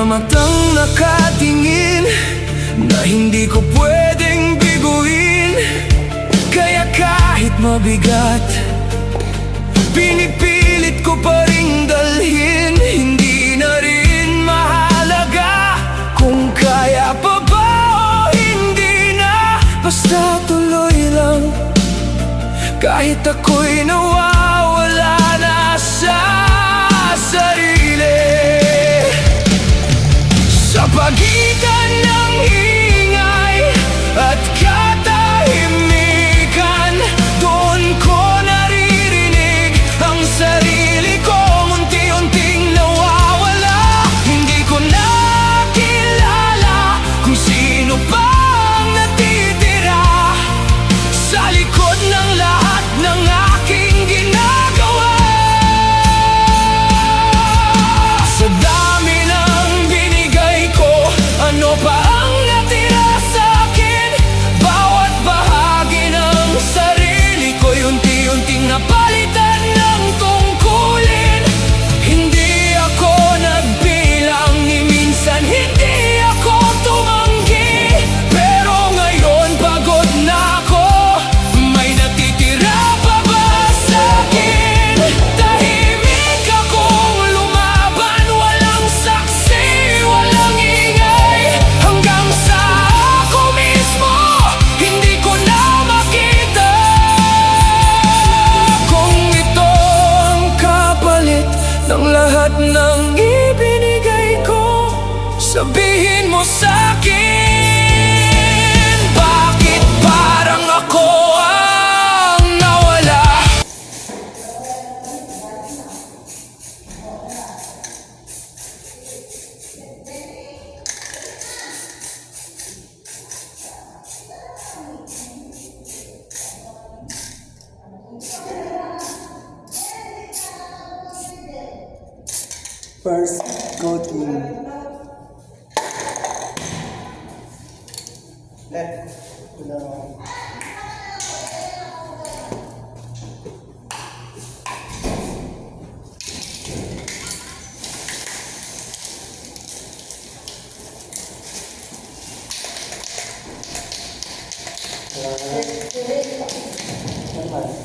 matang nakatingin na hindi ko pwedeng biguin. Kaya kahit mabigat, pinipilit ko pa ring dalhin. Hindi na rin mahalaga kung kaya pa ba o hindi na. Basta tuloy lang, kahit ako'y nawawala na sa sarili. Sa pagitan ng ingay at katahimikan, doon ko naririnig ang sarili ko unti-unting nawawala. Hindi ko na kilala kung sino pa ang natitira sa likod ng lahat ng aking ginagawa. Sa dami ng binigay ko, ano pa ang natira sa akin? Bawat bahagi ng sarili ko'y unti-unting napalitan ng tungkulin. Hindi ako nagbilang, ni minsan hindi ako tumanggi. Pero ngayon pagod na ako, may natitira pa ba sa akin? Tahimik akong lumaban, walang saksi, walang ingay, hanggang sa ako mismo hindi ko na makita. Kung ito ang kapalit ng lahat ng ibinigay ko, sabihin mo sa'kin, bakit parang ako ang nawala? First, go team. Left to the right. Right.